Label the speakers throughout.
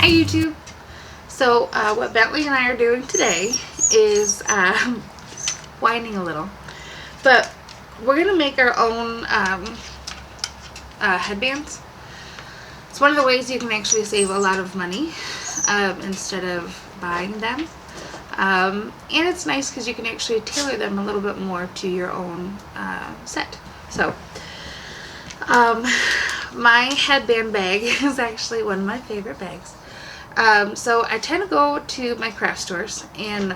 Speaker 1: YouTube. So what Bentley and I are doing today is whining a little, but we're gonna make our own headbands. It's one of the ways you can actually save a lot of money instead of buying them, and it's nice because you can actually tailor them a little bit more to your own set. So my headband bag is actually one of my favorite bags. So I tend to go to my craft stores, and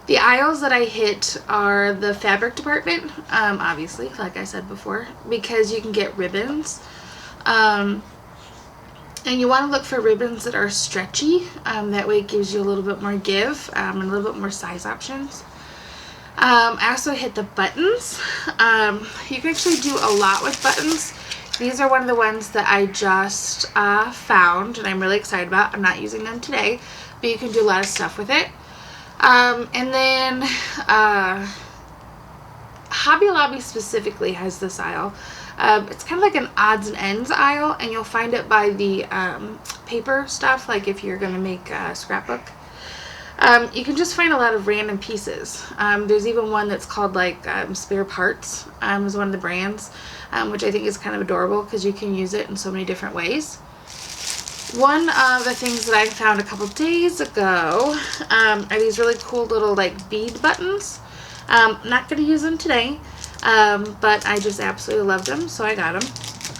Speaker 1: the aisles that I hit are the fabric department, obviously, like I said before, because you can get ribbons. And you want to look for ribbons that are stretchy. That way it gives you a little bit more give and a little bit more size options. I also hit the buttons. You can actually do a lot with buttons. These are one of the ones that I just found and I'm really excited about. I'm not using them today, but you can do a lot of stuff with it. And then Hobby Lobby specifically has this aisle. It's kind of like an odds and ends aisle, and you'll find it by the paper stuff, like if you're going to make a scrapbook. You can just find a lot of random pieces. There's even one that's called like Spare Parts, is one of the brands, which I think is kind of adorable because you can use it in so many different ways. One of the things that I found a couple days ago are these really cool little like bead buttons. I'm not going to use them today, but I just absolutely loved them, so I got them.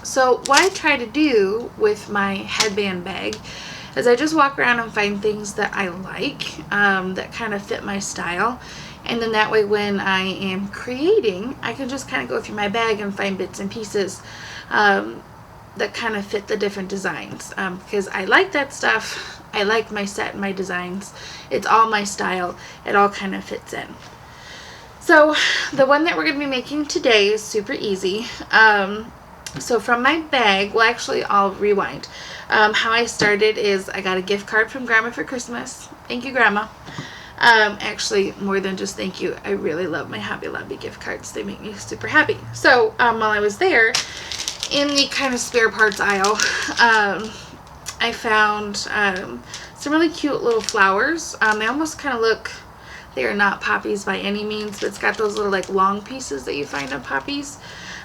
Speaker 1: So what I try to do with my headband bag is I just walk around and find things that I like, that kind of fit my style, and then that way when I am creating, I can just kind of go through my bag and find bits and pieces that kind of fit the different designs, because I like that stuff. I like my set and my designs. It's all my style. It all kind of fits in. So the one that we're going to be making today is super easy. So from my bag, well actually I'll rewind. How I started is I got a gift card from Grandma for Christmas. Thank you, Grandma. Actually, more than just thank you, I really love my Hobby Lobby gift cards. They make me super happy. So while I was there, in the kind of spare parts aisle, I found some really cute little flowers. They almost kind of look, they are not poppies by any means, but it's got those little like long pieces that you find on poppies.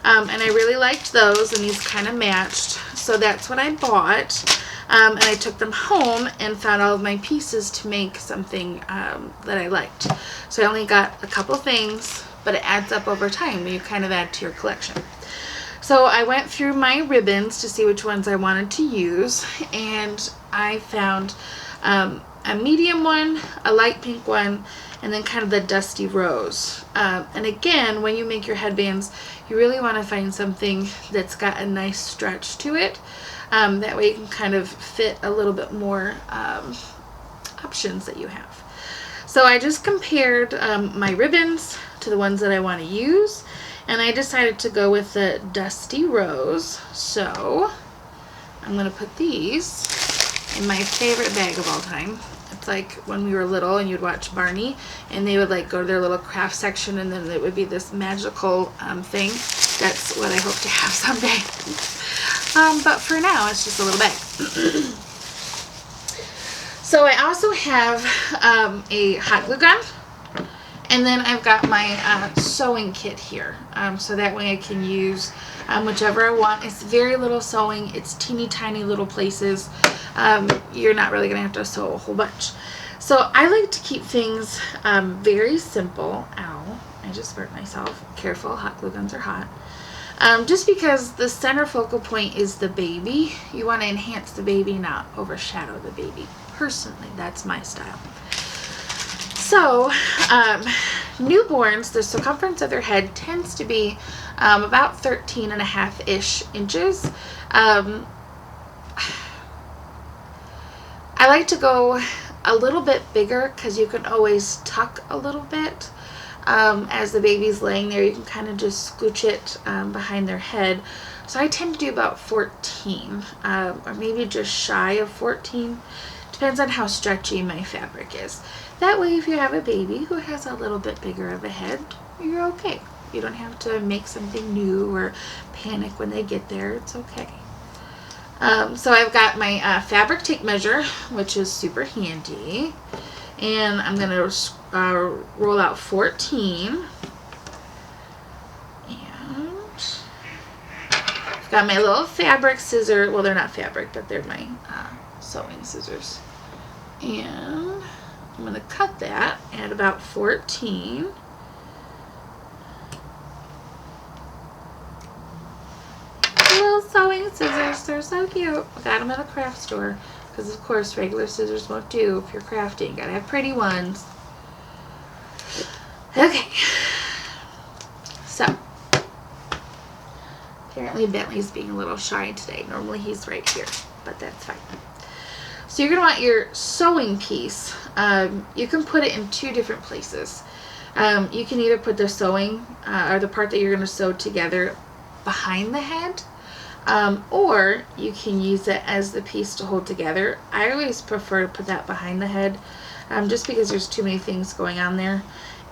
Speaker 1: And I really liked those, and these kind of matched, so that's what I bought. And I took them home and found all of my pieces to make something that I liked. So I only got a couple things, but it adds up over time when you kind of add to your collection. So I went through my ribbons to see which ones I wanted to use, and I found a medium one, a light pink one, and then kind of the dusty rose. And again, when you make your headbands, you really want to find something that's got a nice stretch to it. That way you can kind of fit a little bit more options that you have. So I just compared my ribbons to the ones that I want to use, and I decided to go with the dusty rose. So I'm going to put these in my favorite bag of all time. It's like when we were little and you'd watch Barney and they would like go to their little craft section, and then it would be this magical thing. That's what I hope to have someday. But for now, it's just a little bag. So I also have a hot glue gun, and then I've got my sewing kit here, so that way I can use whichever I want. It's very little sewing. It's teeny tiny little places. You're not really going to have to sew a whole bunch. So I like to keep things very simple. Ow, I just burnt myself. Careful, hot glue guns are hot. Just because the center focal point is the baby, you want to enhance the baby, not overshadow the baby. Personally, that's my style. So, newborns, the circumference of their head tends to be about 13.5-ish inches. I like to go a little bit bigger because you can always tuck a little bit. As the baby's laying there, you can kind of just scooch it behind their head. So I tend to do about 14, or maybe just shy of 14. Depends on how stretchy my fabric is. That way, if you have a baby who has a little bit bigger of a head, you're okay. You don't have to make something new or panic when they get there. It's okay. So I've got my fabric tape measure, which is super handy. And I'm going to roll out 14. And I've got my little fabric scissors. Well, they're not fabric, but they're my sewing scissors. And I'm going to cut that at about 14. Little sewing scissors, they're so cute. I got them at a craft store because, of course, regular scissors won't do if you're crafting. Gotta have pretty ones. Okay, so apparently Bentley's being a little shy today. Normally he's right here, but that's fine. So you're gonna want your sewing piece. You can put it in two different places. You can either put the sewing or the part that you're gonna sew together behind the head. Or you can use it as the piece to hold together. I always prefer to put that behind the head, just because there's too many things going on there.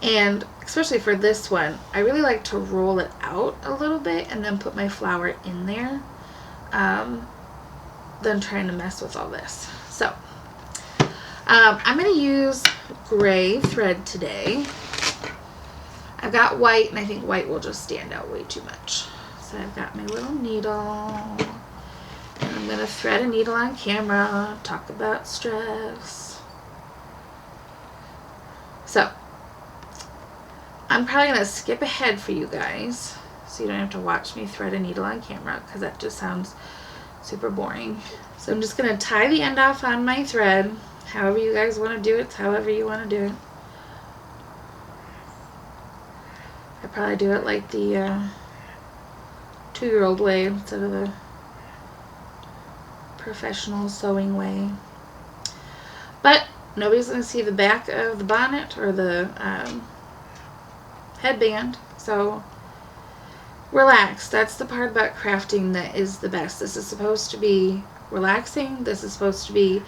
Speaker 1: And especially for this one, I really like to roll it out a little bit and then put my flower in there, than trying to mess with all this. So I'm going to use gray thread today. I've got white, and I think white will just stand out way too much. So I've got my little needle, and I'm going to thread a needle on camera, talk about stress. So I'm probably going to skip ahead for you guys so you don't have to watch me thread a needle on camera, because that just sounds super boring. So I'm just going to tie the end off on my thread. However you guys want to do it, however you want to do it. I probably do it like the 2-year-old way instead of the professional sewing way. But nobody's going to see the back of the bonnet or the headband, so relax. That's the part about crafting that is the best. This is supposed to be relaxing. This is supposed to be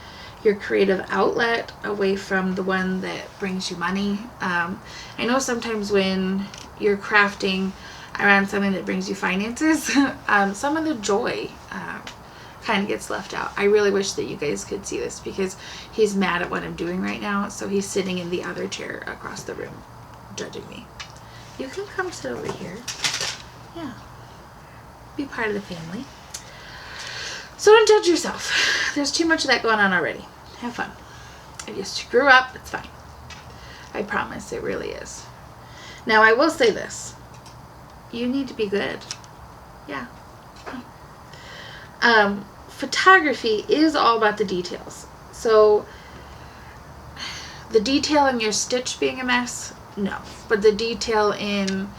Speaker 1: your creative outlet away from the one that brings you money. I know sometimes when you're crafting around something that brings you finances, some of the joy kind of gets left out. I really wish that you guys could see this, because he's mad at what I'm doing right now, so he's sitting in the other chair across the room judging me. You can come sit over here. Yeah, be part of the family. So don't judge yourself. There's too much of that going on already. Have fun. If you screw up, it's fine. I promise, it really is. Now I will say this. You need to be good. Yeah. Photography is all about the details. So the detail in your stitch being a mess, no. But the detail in,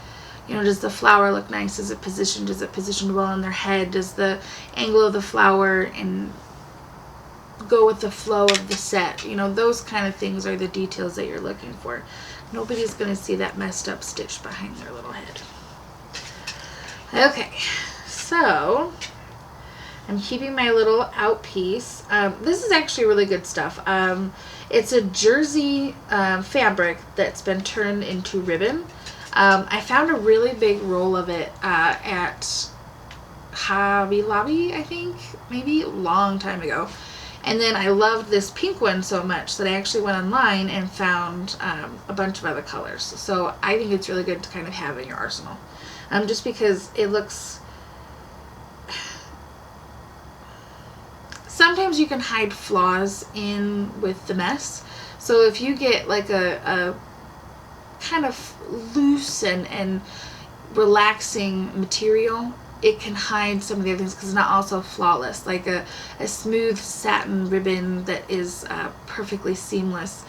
Speaker 1: does the flower look nice? Is it positioned? Is it positioned well on their head? Does the angle of the flower and go with the flow of the set? Those kind of things are the details that you're looking for. Nobody's going to see that messed up stitch behind their little head. Okay, so I'm keeping my little out piece. This is actually really good stuff. It's a jersey fabric that's been turned into ribbon. I found a really big roll of it at Hobby Lobby, I think, maybe a long time ago. And then I loved this pink one so much that I actually went online and found a bunch of other colors. So I think it's really good to kind of have in your arsenal. Just because it looks... Sometimes you can hide flaws in with the mess. So if you get like a kind of loose and relaxing material, it can hide some of the other things because it's not also flawless. Like a smooth satin ribbon that is perfectly seamless,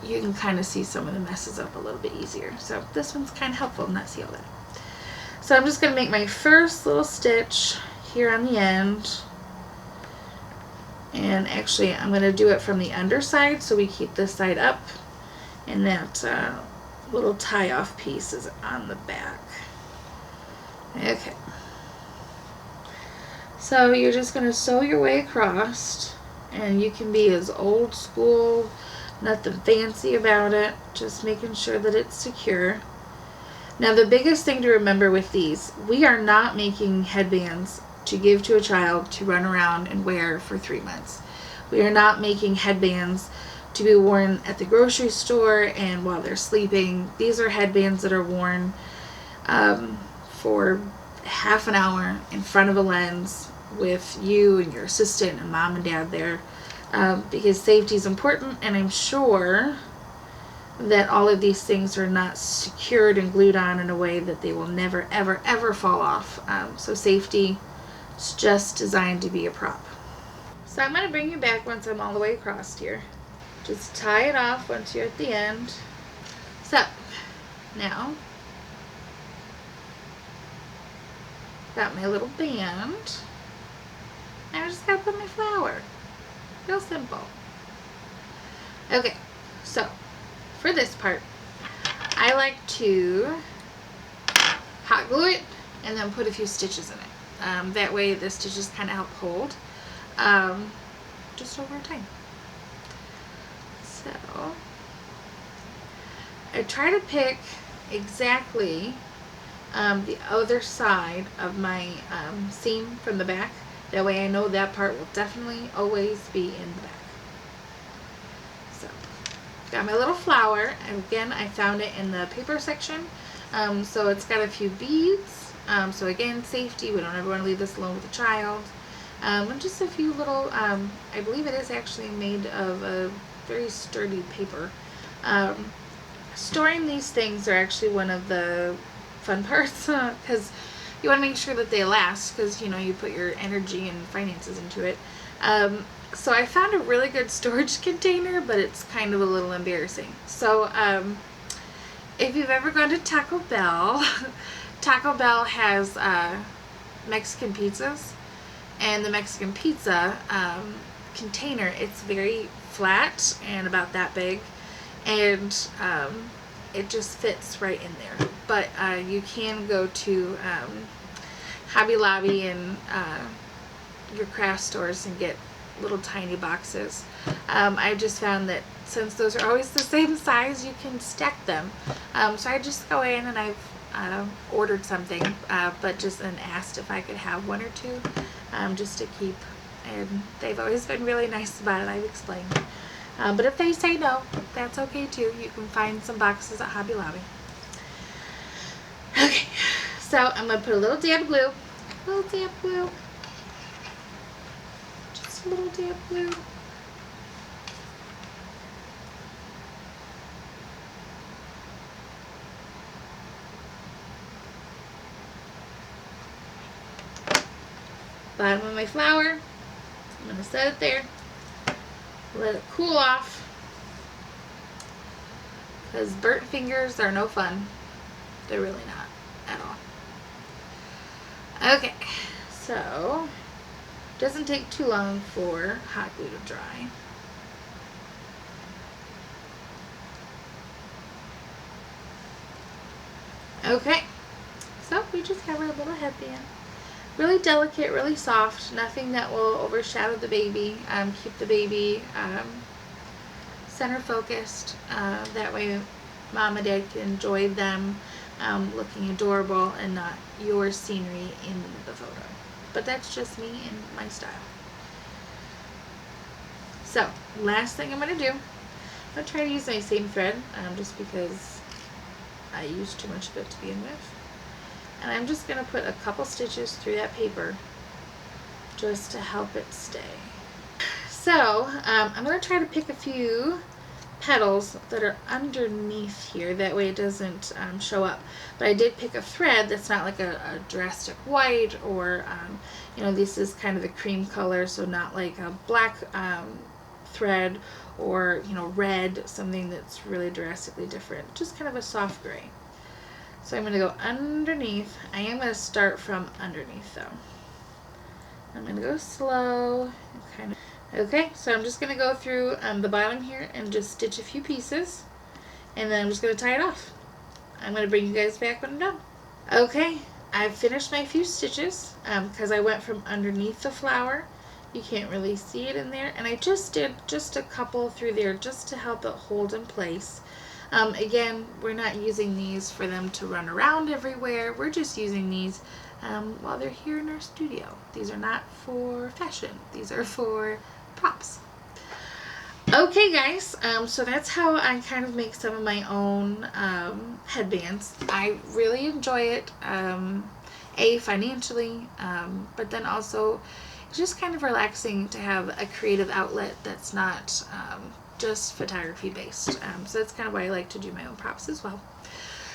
Speaker 1: you can kind of see some of the messes up a little bit easier. So this one's kind of helpful to not see all that. So I'm just going to make my first little stitch here on the end. And actually I'm going to do it from the underside so we keep this side up. And that little tie off piece is on the back. Okay. So you're just going to sew your way across, and you can be as old school, nothing fancy about it, just making sure that it's secure. Now the biggest thing to remember with these, we are not making headbands to give to a child to run around and wear for 3 months. We are not making headbands to be worn at the grocery store and while they're sleeping. These are headbands that are worn for half an hour in front of a lens with you and your assistant and mom and dad there, because safety is important, and I'm sure that all of these things are not secured and glued on in a way that they will never ever ever fall off. So safety is just designed to be a prop. So I'm going to bring you back once I'm all the way across here. Just tie it off once you're at the end. So now got my little band. Now I just gotta put my flower. Real simple. Okay, so for this part, I like to hot glue it and then put a few stitches in it. That way the stitches kind of help hold just over time. So I try to pick exactly the other side of my seam from the back. That way I know that part will definitely always be in the back. So, got my little flower, and again I found it in the paper section. So it's got a few beads. So again, safety, we don't ever want to leave this alone with a child. And just a few little, I believe it is actually made of a very sturdy paper. Storing these things are actually one of the fun parts, because you want to make sure that they last, because you know you put your energy and finances into it. So I found a really good storage container, but it's kind of a little embarrassing. So if you've ever gone to Taco Bell, Taco Bell has Mexican pizzas, and the Mexican pizza container, it's very flat and about that big, and it just fits right in there. But you can go to Hobby Lobby and your craft stores and get little tiny boxes. I just found that since those are always the same size, you can stack them. So I just go in and I've ordered something, but just asked if I could have one or two just to keep. And they've always been really nice about it. I've explained. But if they say no, that's okay too. You can find some boxes at Hobby Lobby. Okay, so I'm going to put a little dab of glue. Just a little dab of glue. Bottom of my flower. I'm going to set it there. Let it cool off, because burnt fingers are no fun. They're really not at all. Okay, so it doesn't take too long for hot glue to dry. Okay, so we just have our little headband. Really delicate, really soft, nothing that will overshadow the baby, keep the baby center focused. That way mom and dad can enjoy them looking adorable and not your scenery in the photo. But that's just me and my style. So, last thing I'm going to do, I'm going to try to use my same thread just because I used too much of it to begin with. And I'm just going to put a couple stitches through that paper just to help it stay. So I'm going to try to pick a few petals that are underneath here, that way it doesn't show up. But I did pick a thread that's not like a drastic white, or you know, this is kind of a cream color, so not like a black thread, or you know, red, something that's really drastically different, just kind of a soft gray. So I'm going to go underneath. I am going to start from underneath though. I'm going to go slow and kind of. Okay, so I'm just going to go through the bottom here and just stitch a few pieces, and then I'm just going to tie it off. I'm going to bring you guys back when I'm done. Okay, I've finished my few stitches because I went from underneath the flower. You can't really see it in there, and I just did just a couple through there just to help it hold in place. Again, we're not using these for them to run around everywhere. We're just using these while they're here in our studio. These are not for fashion. These are for props. Okay guys, so that's how I kind of make some of my own headbands. I really enjoy it, financially, but then also it's just kind of relaxing to have a creative outlet that's not just photography based. So that's kind of why I like to do my own props as well.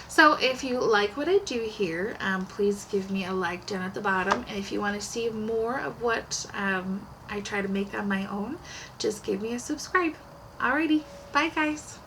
Speaker 1: So if you like what I do here, please give me a like down at the bottom. And if you want to see more of what I try to make on my own, just give me a subscribe. Alrighty, bye guys.